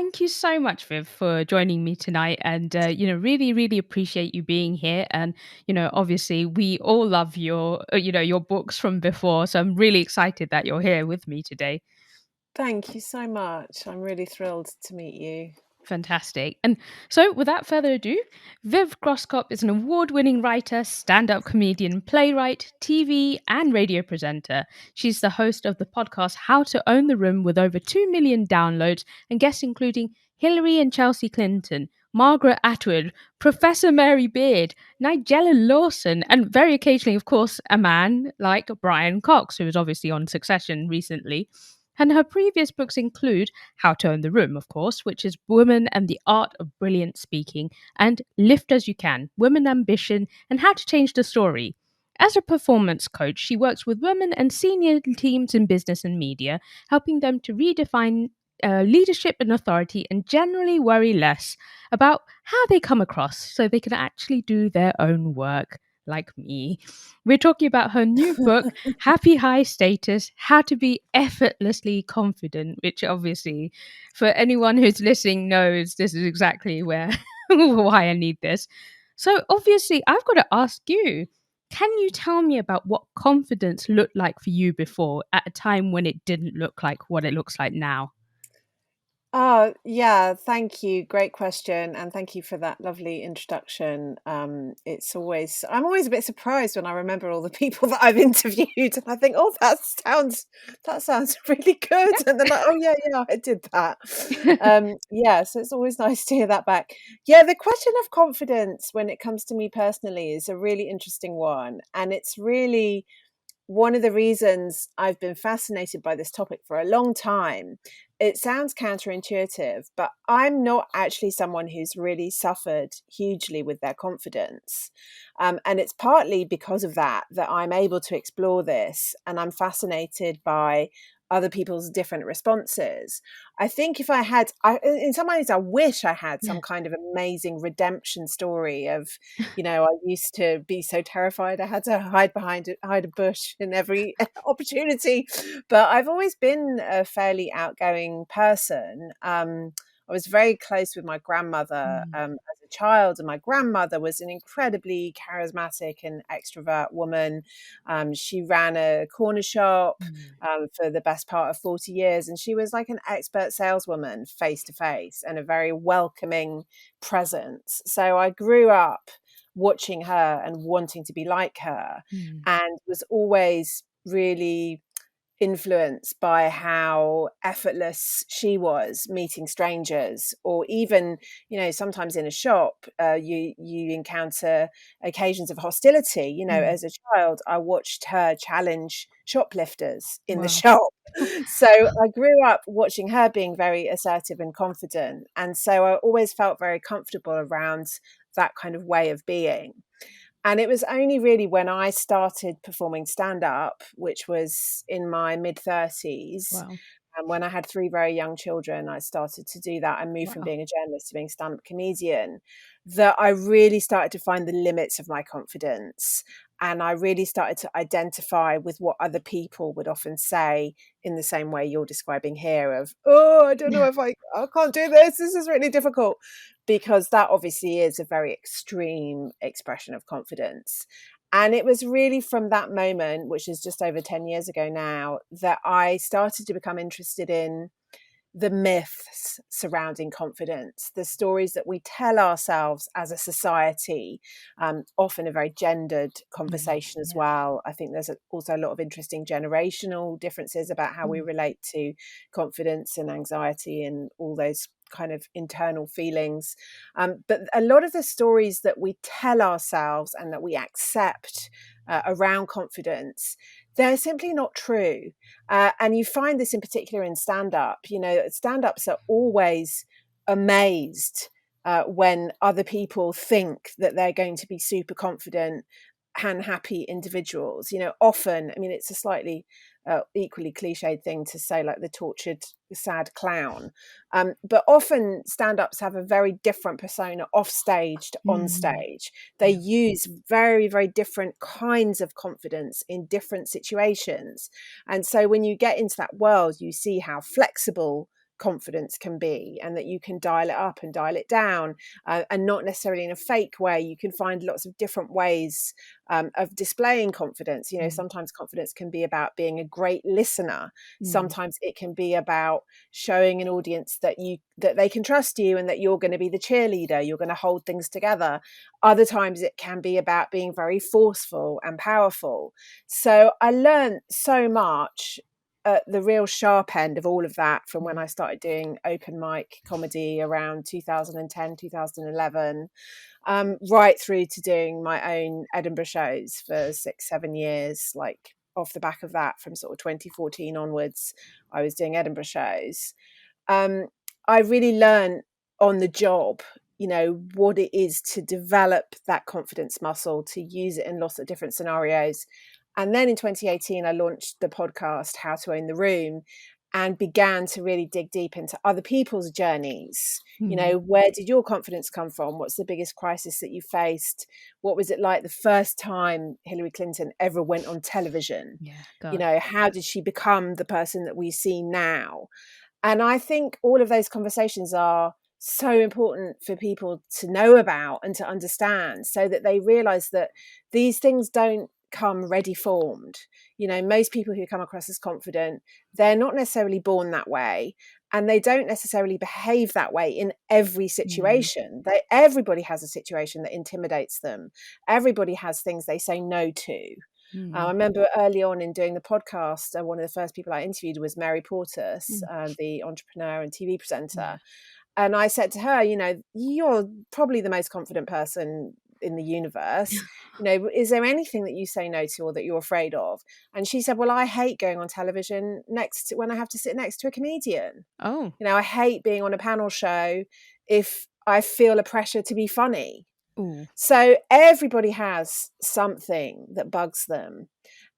thank you so much, Viv, for joining me tonight. And, really, really appreciate you being here. And, obviously we all love your books from before. So I'm really excited that you're here with me today. Thank you so much. I'm really thrilled to meet you. Fantastic. And so, without further ado, Viv Groskop is an award winning writer, stand up comedian, playwright, TV, and radio presenter. She's the host of the podcast How to Own the Room with over 2 million downloads and guests including Hillary and Chelsea Clinton, Margaret Atwood, Professor Mary Beard, Nigella Lawson, and very occasionally, of course, a man like Brian Cox, who was obviously on Succession recently. And her previous books include How to Own the Room, of course, which is Women and the Art of Brilliant Speaking, and Lift as You Can, Women Ambition, and How to Change the Story. As a performance coach, she works with women and senior teams in business and media, helping them to redefine leadership and authority and generally worry less about how they come across so they can actually do their own work, like me. We're talking about her new book, Happy High Status, How to Be Effortlessly Confident, which obviously, for anyone who's listening, knows this is exactly where why I need this. So, obviously, I've got to ask you, can you tell me about what confidence looked like for you before at a time when it didn't look like what it looks like now? Oh, yeah, thank you. Great question. And thank you for that lovely introduction. I'm always a bit surprised when I remember all the people that I've interviewed and I think, oh, that sounds really good. And then like, oh yeah, I did that. Yeah, so it's always nice to hear that back. Yeah, the question of confidence when it comes to me personally is a really interesting one. And it's really one of the reasons I've been fascinated by this topic for a long time. It sounds counterintuitive, but I'm not actually someone who's really suffered hugely with their confidence. And it's partly because of that I'm able to explore this and I'm fascinated by other people's different responses. I think if in some ways, I wish I had some kind of amazing redemption story of, I used to be so terrified I had to hide a bush in every opportunity. But I've always been a fairly outgoing person. I was very close with my grandmother as a child, and my grandmother was an incredibly charismatic and extrovert woman. She ran a corner shop for the best part of 40 years, and she was like an expert saleswoman face to face and a very welcoming presence. So I grew up watching her and wanting to be like her, and was always really influenced by how effortless she was meeting strangers, or even sometimes in a shop you encounter occasions of hostility. As a child I watched her challenge shoplifters in the Wow. shop. So I grew up watching her being very assertive and confident, and so I always felt very comfortable around that kind of way of being. And it was only really when I started performing stand up, which was in my mid 30s, Wow. and when I had three very young children, I started to do that. I moved from Wow. being a journalist to being a stand up comedian, that I really started to find the limits of my confidence. And I really started to identify with what other people would often say in the same way you're describing here of, oh, I don't know if I can't do this. This is really difficult, because that obviously is a very extreme expression of confidence. And it was really from that moment, which is just over 10 years ago now, that I started to become interested in the myths surrounding confidence, the stories that we tell ourselves as a society, often a very gendered conversation as well. I think there's also a lot of interesting generational differences about how we relate to confidence and anxiety and all those kind of internal feelings. But a lot of the stories that we tell ourselves and that we accept around confidence, they're simply not true. And you find this in particular in stand-up. Stand-ups are always amazed when other people think that they're going to be super confident and happy individuals. Often, I mean, it's a slightly equally cliched thing to say, like the tortured, sad clown. But often stand-ups have a very different persona off stage to on stage. They use very, very different kinds of confidence in different situations. And so when you get into that world, you see how flexible confidence can be, and that you can dial it up and dial it down, and not necessarily in a fake way. You can find lots of different ways of displaying confidence. You know, sometimes confidence can be about being a great listener. Sometimes it can be about showing an audience that they can trust you, and that you're going to be the cheerleader, you're going to hold things together. Other times it can be about being very forceful and powerful. So I learned so much at the real sharp end of all of that from when I started doing open mic comedy around 2010, 2011, right through to doing my own Edinburgh shows for 6-7 years. Like, off the back of that, from sort of 2014 onwards, I was doing Edinburgh shows. I really learned on the job, you know, what it is to develop that confidence muscle, to use it in lots of different scenarios. And then in 2018, I launched the podcast, How to Own the Room, and began to really dig deep into other people's journeys. You know, where did your confidence come from? What's the biggest crisis that you faced? What was it like the first time Hillary Clinton ever went on television? Yeah, You God. know, how did she become the person that we see now? And I think all of those conversations are so important for people to know about and to understand, so that they realize that these things don't come ready formed. You know, most people who come across as confident, they're not necessarily born that way, and they don't necessarily behave that way in every situation. Everybody has a situation that intimidates them. Everybody has things they say no to. I remember early on in doing the podcast, one of the first people I interviewed was Mary Portas, the entrepreneur and TV presenter. And I said to her, you know, you're probably the most confident person in the universe. You know, is there anything that you say no to or that you're afraid of? And she said, well, I hate going on television when I have to sit next to a comedian. Oh. You know, I hate being on a panel show if I feel a pressure to be funny. Ooh. So everybody has something that bugs them.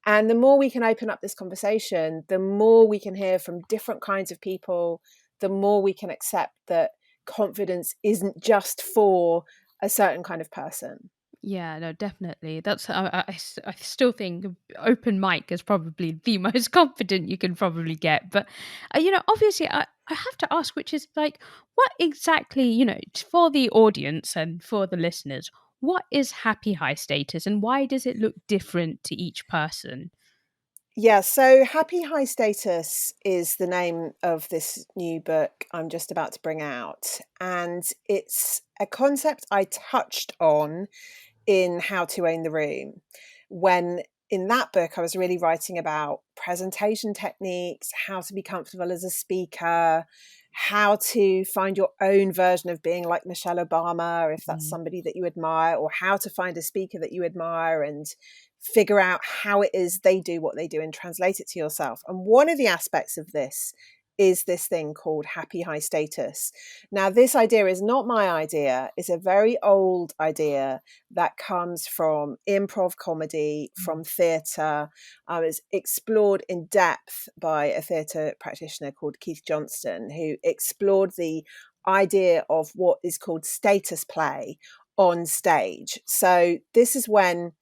And the more we can open up this conversation, the more we can hear from different kinds of people, the more we can accept that confidence isn't just for a certain kind of person. Yeah, no, definitely. That's I still think open mic is probably the most confident you can probably get. But obviously, I have to ask, which is like, what exactly, for the audience and for the listeners, what is happy high status, and why does it look different to each person? Yeah, so Happy High Status is the name of this new book I'm just about to bring out. And it's a concept I touched on in How to Own the Room, when in that book I was really writing about presentation techniques, how to be comfortable as a speaker, how to find your own version of being like Michelle Obama, if that's somebody that you admire, or how to find a speaker that you admire and figure out how it is they do what they do and translate it to yourself. And one of the aspects of this is this thing called happy high status. Now, this idea is not my idea. It's a very old idea that comes from improv comedy, from theatre. It's explored in depth by a theatre practitioner called Keith Johnston, who explored the idea of what is called status play on stage. So this is when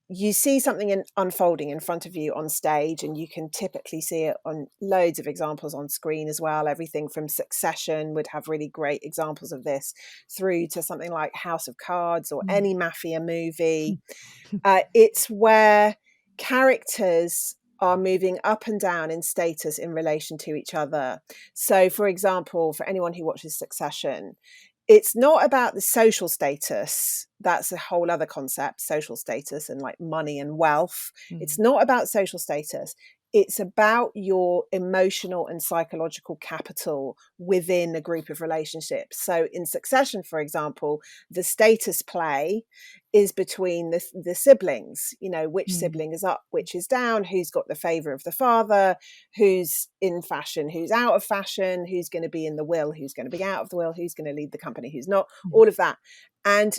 you see something unfolding in front of you on stage, and you can typically see it on loads of examples on screen as well. Everything from Succession would have really great examples of this, through to something like House of Cards or any mafia movie. It's where characters are moving up and down in status in relation to each other. So, for example, for anyone who watches Succession, it's not about the social status. That's a whole other concept, social status and like money and wealth. It's not about social status. It's about your emotional and psychological capital within a group of relationships. So in Succession, for example, the status play is between the siblings, you know, which sibling is up, which is down, who's got the favor of the father, who's in fashion, who's out of fashion, who's going to be in the will, who's going to be out of the will, who's going to lead the company, who's not, all of that. And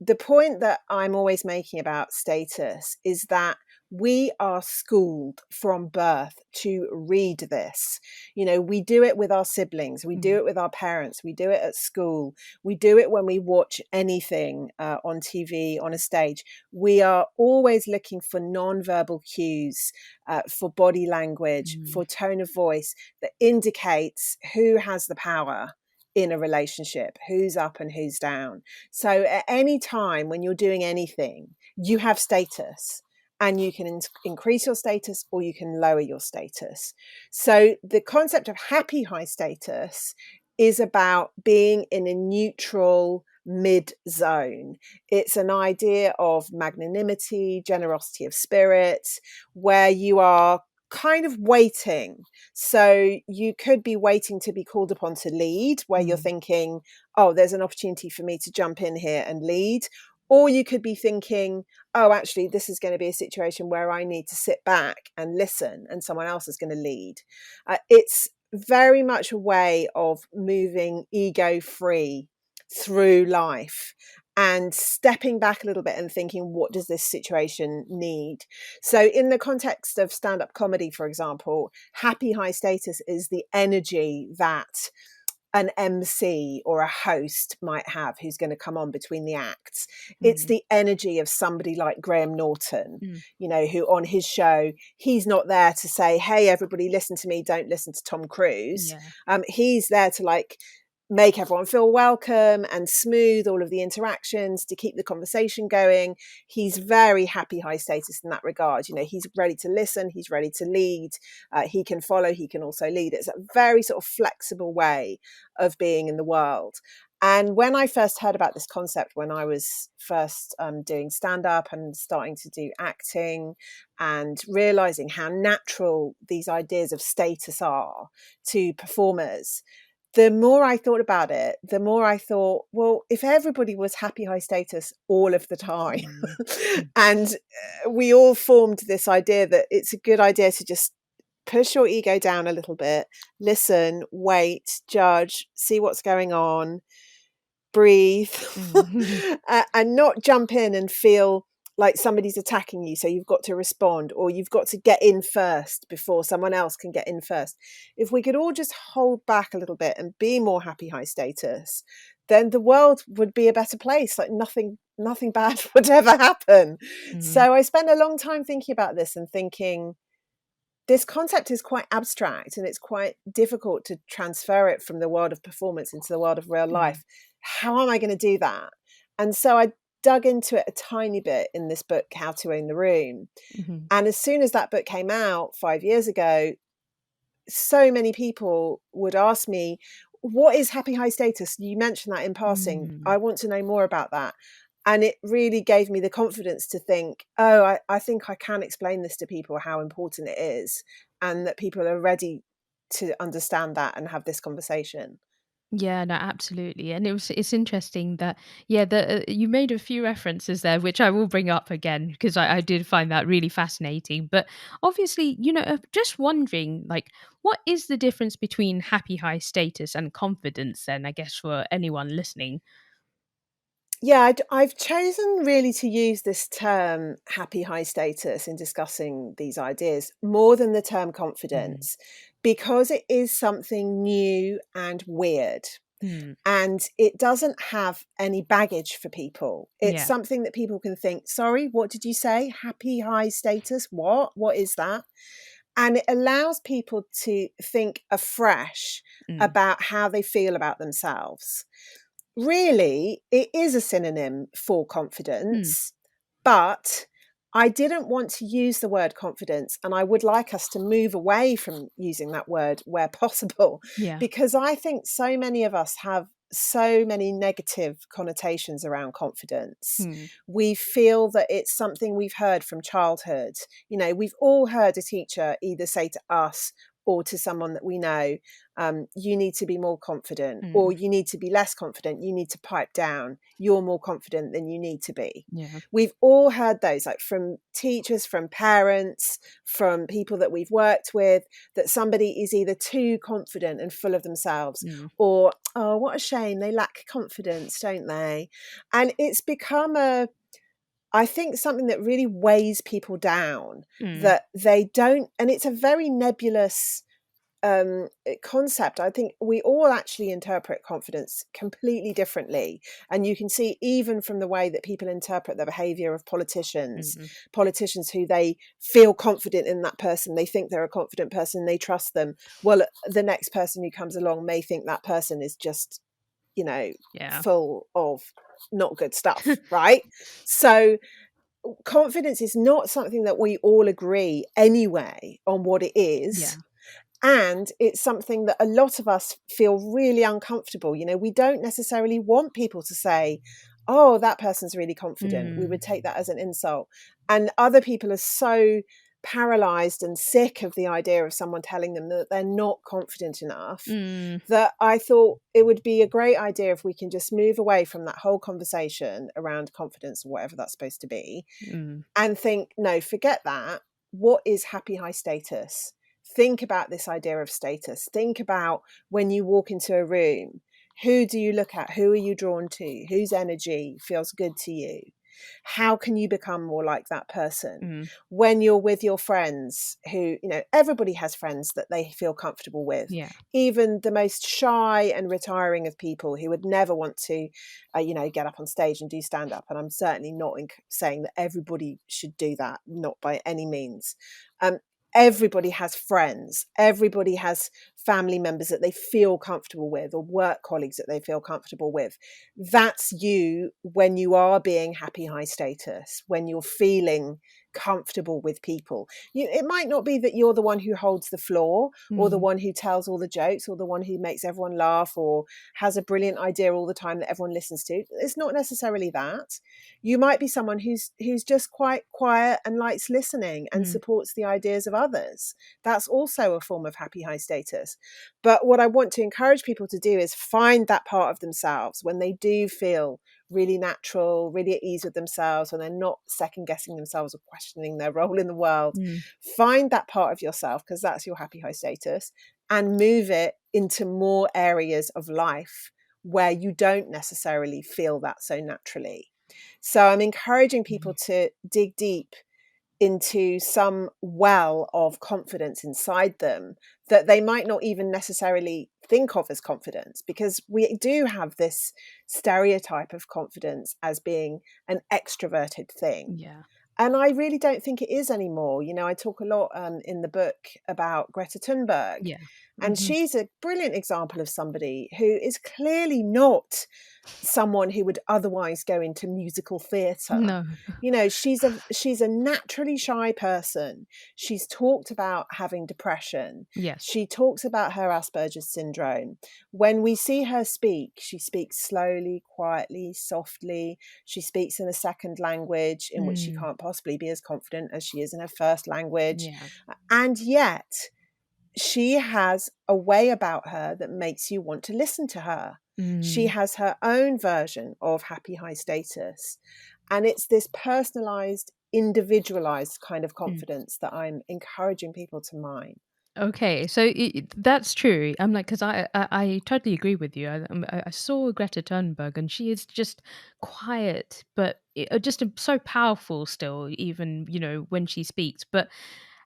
the point that I'm always making about status is that we are schooled from birth to read this. We do it with our siblings, we do it with our parents, we do it at school, we do it when we watch anything on TV, on a stage. We are always looking for non-verbal cues, for body language, for tone of voice that indicates who has the power in a relationship, who's up and who's down. So at any time when you're doing anything, you have status, and you can increase your status or you can lower your status. So the concept of happy high status is about being in a neutral mid zone. It's an idea of magnanimity, generosity of spirit, where you are kind of waiting. So you could be waiting to be called upon to lead, where you're thinking, oh, there's an opportunity for me to jump in here and lead. Or you could be thinking, oh, actually, this is going to be a situation where I need to sit back and listen, and someone else is going to lead. It's very much a way of moving ego free through life and stepping back a little bit and thinking, what does this situation need? So in the context of stand-up comedy, for example, happy high status is the energy that an MC or a host might have who's going to come on between the acts. It's the energy of somebody like Graham Norton, who on his show, he's not there to say, hey, everybody, listen to me, don't listen to Tom Cruise. He's there to make everyone feel welcome and smooth all of the interactions to keep the conversation going. He's very happy high status in that regard. He's ready to listen, he's ready to lead, he can follow, he can also lead. It's a very sort of flexible way of being in the world. And when I first heard about this concept, when I was first doing stand-up and starting to do acting and realizing how natural these ideas of status are to performers, the more I thought about it, the more I thought, well, if everybody was happy high status all of the time, and we all formed this idea that it's a good idea to just push your ego down a little bit, listen, wait, judge, see what's going on, breathe, and not jump in and feel like somebody's attacking you, so you've got to respond, or you've got to get in first before someone else can get in first. If we could all just hold back a little bit and be more happy high status, then the world would be a better place. Like nothing bad would ever happen. So I spent a long time thinking about this and thinking, this concept is quite abstract and it's quite difficult to transfer it from the world of performance into the world of real life. How am I going to do that? And so I dug into it a tiny bit in this book, How to Own the Room. And as soon as that book came out 5 years ago, so many people would ask me, what is happy high status? You mentioned that in passing. I want to know more about that. And it really gave me the confidence to think, oh, I think I can explain this to people, how important it is, and that people are ready to understand that and have this conversation. Yeah, no, absolutely. And it's interesting that, you made a few references there, which I will bring up again because I did find that really fascinating. But obviously, just wondering, like, what is the difference between happy high status and confidence then, I guess, for anyone listening? Yeah, I've chosen really to use this term happy high status in discussing these ideas more than the term Mm. confidence, because it is something new and weird. Mm. And it doesn't have any baggage for people. It's Yeah. something that people can think, sorry, what did you say? Happy high status? What is that? And it allows people to think afresh Mm. about how they feel about themselves. Really, it is a synonym for Mm. confidence, but I didn't want to use the word confidence, and I would like us to move away from using that word where possible, Yeah. because I think so many of us have so many negative connotations around confidence. Mm. We feel that it's something we've heard from childhood. We've all heard a teacher either say to us or to someone that we know, you need to be more confident, or Mm. you need to be less confident, you need to pipe down, you're more confident than you need to be. Yeah. We've all heard those, like from teachers, from parents, from people that we've worked with, that somebody is either too confident and full of themselves, Mm. or, oh, what a shame, they lack confidence, don't they? And it's become I think something that really weighs people down, Mm. that they don't, and it's a very nebulous concept. I think we all actually interpret confidence completely differently. And you can see even from the way that people interpret the behavior of politicians, Mm. politicians who they feel confident in that person, they think they're a confident person, they trust them. Well, the next person who comes along may think that person is just, Yeah. full of not good stuff, right? So confidence is not something that we all agree anyway on what it is. Yeah. And it's something that a lot of us feel really uncomfortable. We don't necessarily want people to say, oh, that person's really confident. We Mm. would take that as an insult. And other people are so paralyzed and sick of the idea of someone telling them that they're not confident enough, Mm. that I thought it would be a great idea if we can just move away from that whole conversation around confidence or whatever that's supposed to be, Mm. and think, no, forget that. What is happy high status? Think about this idea of status. Think about when you walk into a room, who do you look at? Who are you drawn to? Whose energy feels good to you? How can you become more like that person? Mm. When you're with your friends, who, everybody has friends that they feel comfortable with. Yeah. Even the most shy and retiring of people who would never want to, get up on stage and do stand up. And I'm certainly not saying that everybody should do that, not by any means. Everybody has friends. Everybody has family members that they feel comfortable with, or work colleagues that they feel comfortable with. That's you when you are being happy high status, when you're feeling comfortable with people. It might not be that you're the one who holds the floor, or the Mm. one who tells all the jokes, or the one who makes everyone laugh, or has a brilliant idea all the time that everyone listens to. It's not necessarily that. You might be someone who's just quite quiet and likes listening and Mm. supports the ideas of others. That's also a form of happy high status. But what I want to encourage people to do is find that part of themselves when they do feel really natural, really at ease with themselves, when they're not second guessing themselves or questioning their role in the world. Mm. Find that part of yourself, because that's your happy high status, and move it into more areas of life where you don't necessarily feel that so naturally. So I'm encouraging people to dig deep into some well of confidence inside them that they might not even necessarily think of as confidence, because we do have this stereotype of confidence as being an extroverted thing. Yeah. And I really don't think it is anymore. I talk a lot in the book about Greta Thunberg, Yeah. and Mm-hmm. she's a brilliant example of somebody who is clearly not someone who would otherwise go into musical theatre. No. She's a naturally shy person. She's talked about having depression. Yes. She talks about her Asperger's syndrome. When we see her speak, she speaks slowly, quietly, softly. She speaks in a second language in which she Mm. can't possibly be as confident as she is in her first language. Yeah. And yet she has a way about her that makes you want to listen to her. She Mm. has her own version of happy high status. And it's this personalized, individualized kind of Mm. confidence that I'm encouraging people to mine. Okay, so that's true. I'm like, because I totally agree with you. I saw Greta Thunberg, and she is just quiet, but just so powerful still, even when she speaks. But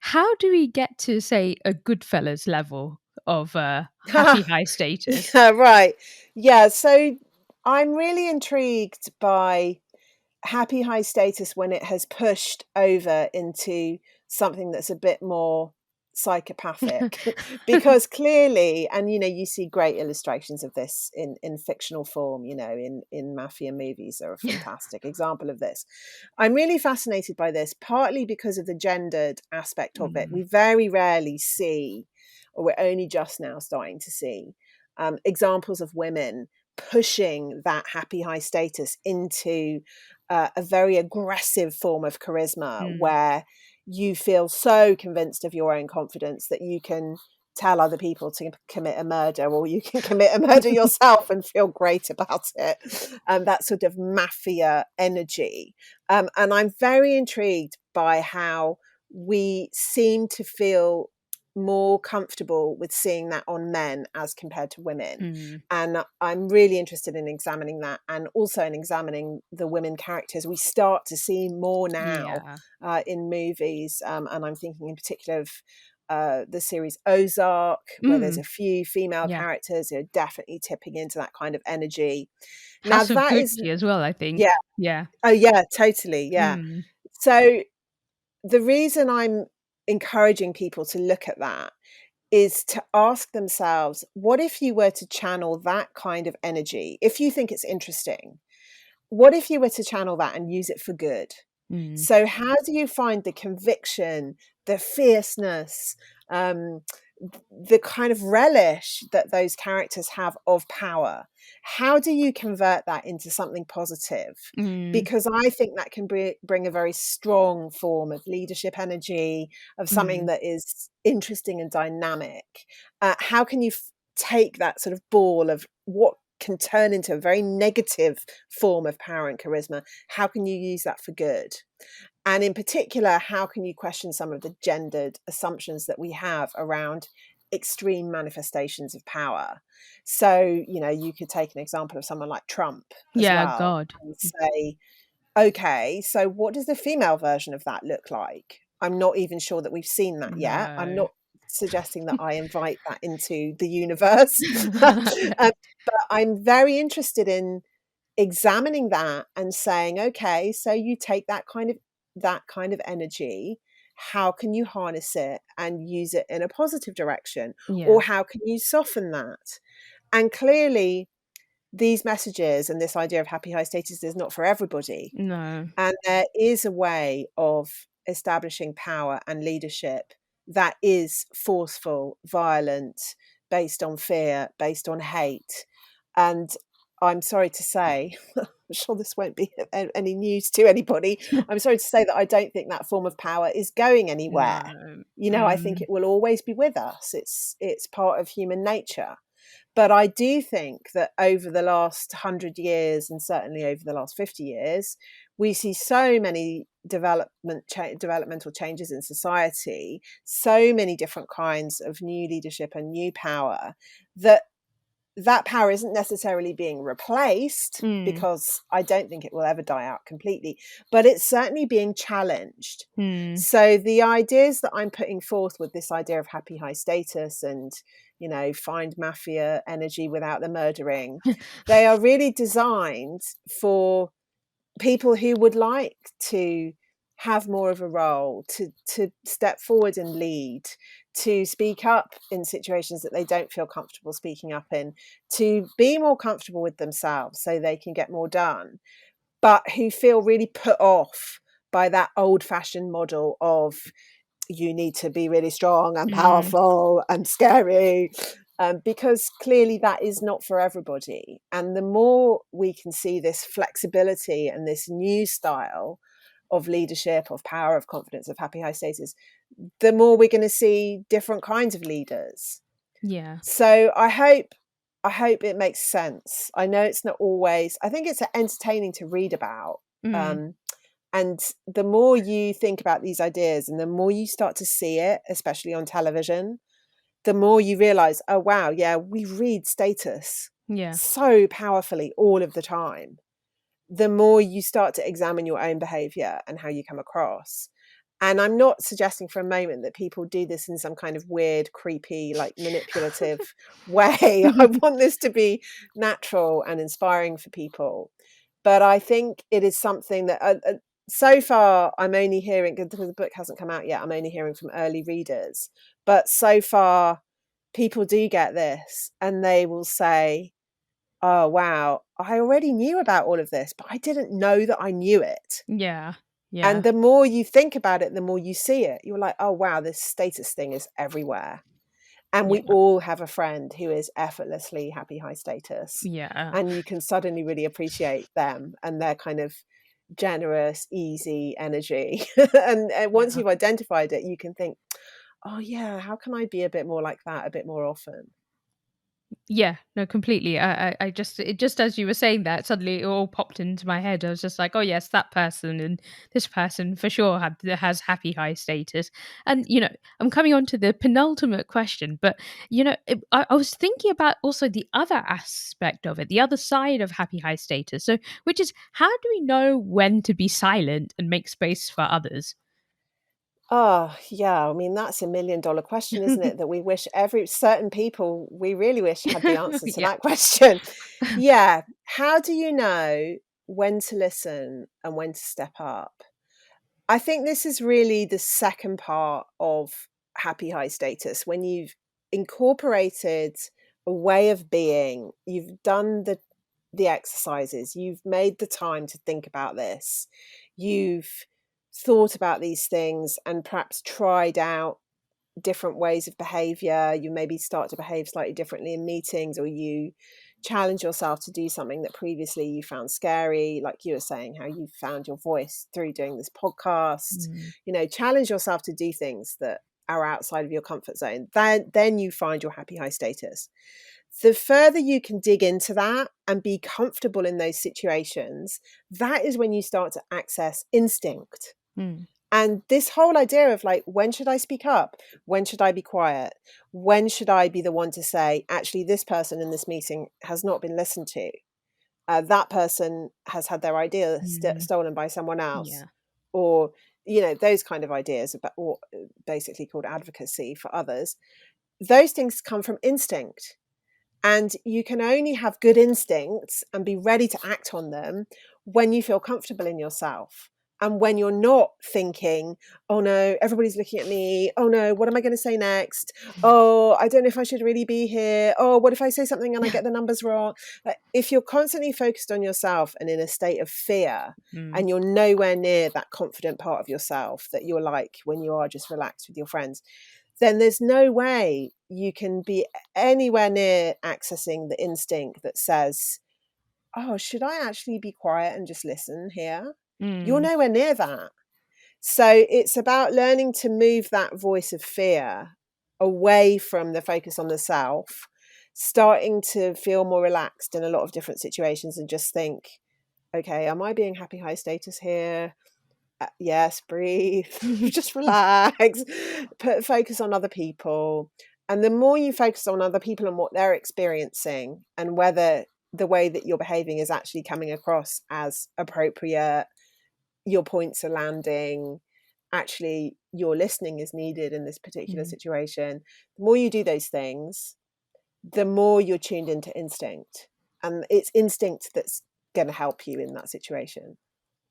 how do we get to, say, a Goodfellas level of happy high status? Yeah, right. Yeah, so I'm really intrigued by happy high status when it has pushed over into something that's a bit more psychopathic, because clearly, and you see great illustrations of this in fictional form, in mafia movies. They're a fantastic example of this. I'm really fascinated by this, partly because of the gendered aspect of it. Mm. We very rarely see, or we're only just now starting to see, examples of women pushing that happy high status into a very aggressive form of charisma, Mm. where you feel so convinced of your own confidence that you can tell other people to commit a murder, or you can commit a murder yourself and feel great about it. That sort of mafia energy. And I'm very intrigued by how we seem to feel more comfortable with seeing that on men as compared to women. Mm. And I'm really interested in examining that, and also in examining the women characters. We start to see more now Yeah. in movies, and I'm thinking in particular of the series Ozark, where there's Mm. a few female Yeah. characters who are definitely tipping into that kind of energy. Now House of that is, Gucci as well, I yeah, think. Yeah. oh yeah, totally, yeah. Mm. So the reason I'm encouraging people to look at that is to ask themselves, what if you were to channel that kind of energy? If you think it's interesting, what if you were to channel that and use it for good? Mm. So, how do you find the conviction, the fierceness, um, the kind of relish that those characters have of power? How do you convert that into something positive? Mm. Because I think that can bring a very strong form of leadership energy, of something Mm. that is interesting and dynamic. How can you take that sort of ball of what can turn into a very negative form of power and charisma? How can you use that for good? And in particular, how can you question some of the gendered assumptions that we have around extreme manifestations of power? So, you could take an example of someone like Trump as Yeah, well God. and say, okay, so what does the female version of that look like? I'm not even sure that we've seen that yet. I'm No. not suggesting that I invite that into the universe. But I'm very interested in examining that and saying, okay, so you take that kind of energy, how can you harness it and use it in a positive direction? Yeah. Or how can you soften that? And clearly these messages and this idea of happy high status is not for everybody. No. And there is a way of establishing power and leadership that is forceful, violent, based on fear, based on hate. And I'm sorry to say, I'm sure this won't be any news to anybody. I'm sorry to say that I don't think that form of power is going anywhere. No. I think Mm. it will always be with us. It's part of human nature. But I do think that over the last 100 years, and certainly over the last 50 years, we see so many developmental changes in society, so many different kinds of new leadership and new power, that power isn't necessarily being replaced, Mm. because I don't think it will ever die out completely, but it's certainly being challenged. Mm. So the ideas that I'm putting forth with this idea of happy high status and, find mafia energy without the murdering, they are really designed for people who would like to have more of a role, to step forward and lead, to speak up in situations that they don't feel comfortable speaking up in, to be more comfortable with themselves so they can get more done, but who feel really put off by that old-fashioned model of you need to be really strong and Mm. powerful and scary, because clearly that is not for everybody. And the more we can see this flexibility and this new style of leadership, of power, of confidence, of happy high status, the more we're going to see different kinds of leaders. Yeah. So I hope it makes sense. I know it's not always. I think it's entertaining to read about. Mm. Um, and the more you think about these ideas and the more you start to see it, especially on television, the more you realize, oh, wow, yeah, we read status Yeah. so powerfully all of the time. The more you start to examine your own behavior and how you come across. And I'm not suggesting for a moment that people do this in some kind of weird, creepy, like manipulative way. I want this to be natural and inspiring for people. But I think it is something that so far I'm only hearing, because the book hasn't come out yet, I'm only hearing from early readers. But so far, people do get this and they will say, oh, wow, I already knew about all of this, but I didn't know that I knew it. Yeah. And Yeah. the more you think about it, the more you see it. You're like, oh, wow, this status thing is everywhere. And we Yeah. all have a friend who is effortlessly happy high status. Yeah. And you can suddenly really appreciate them and their kind of generous, easy energy. And once Yeah. you've identified it, you can think, oh, yeah, how can I be a bit more like that a bit more often? Yeah, no, completely. I just, it just as you were saying that, suddenly it all popped into my head. I was just like, oh yes, that person and this person for sure has happy high status. And I'm coming on to the penultimate question, but I was thinking about also the other aspect of it, the other side of happy high status. So, which is, how do we know when to be silent and make space for others? Oh, yeah. I mean, that's $1 million question, isn't it? That we wish every certain people, we really wish had the answer to Yeah. that question. Yeah. How do you know when to listen and when to step up? I think this is really the second part of happy high status. When you've incorporated a way of being, you've done the exercises, you've made the time to think about this, you've thought about these things and perhaps tried out different ways of behavior. You maybe start to behave slightly differently in meetings, or you challenge yourself to do something that previously you found scary, like you were saying, how you found your voice through doing this podcast. Mm, Challenge yourself to do things that are outside of your comfort zone. Then you find your happy high status. The further you can dig into that and be comfortable in those situations, that is when you start to access instinct. mm, And this whole idea of like, when should I speak up? When should I be quiet? When should I be the one to say, actually, this person in this meeting has not been listened to? That person has had their idea mm, stolen by someone else. yeah. Or, those kind of ideas about, or basically called advocacy for others. Those things come from instinct. And you can only have good instincts and be ready to act on them when you feel comfortable in yourself. And when you're not thinking, oh no, everybody's looking at me. Oh no, what am I going to say next? Oh, I don't know if I should really be here. Oh, what if I say something and I get the numbers wrong? If you're constantly focused on yourself and in a state of fear, Mm, and you're nowhere near that confident part of yourself that you're like when you are just relaxed with your friends, then there's no way you can be anywhere near accessing the instinct that says, oh, should I actually be quiet and just listen here? You're mm, nowhere near that. So it's about learning to move that voice of fear away from the focus on the self, starting to feel more relaxed in a lot of different situations and just think, okay, am I being happy high status here? Yes, breathe, just relax, put focus on other people. And the more you focus on other people and what they're experiencing, and whether the way that you're behaving is actually coming across as appropriate, your points are landing, actually your listening is needed in this particular mm. situation. The more you do those things, the more you're tuned into instinct. And it's instinct that's going to help you in that situation.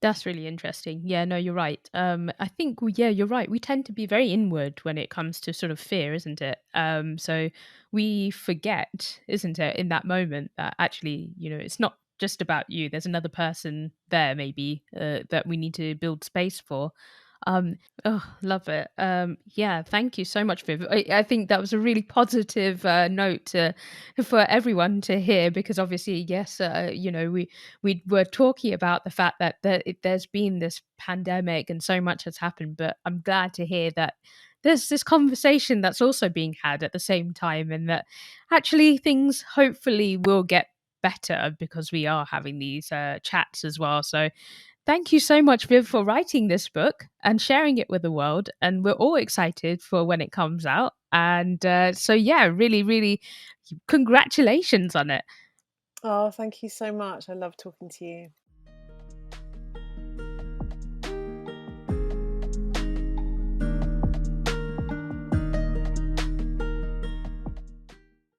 That's really interesting. Yeah, no, you're right. I think, yeah, you're right. We tend to be very inward when it comes to sort of fear, isn't it? So we forget, isn't it, in that moment that actually, it's not just about you. There's another person there, maybe, that we need to build space for. Oh, love it. Yeah, thank you so much, Viv. I think that was a really positive note for everyone to hear, because obviously, yes, we were talking about the fact that there's been this pandemic and so much has happened, but I'm glad to hear that there's this conversation that's also being had at the same time, and that actually things hopefully will get better because we are having these chats as well. So thank you so much, Viv, for writing this book and sharing it with the world. And we're all excited for when it comes out. And so, yeah, really, really congratulations on it. Oh, thank you so much. I love talking to you.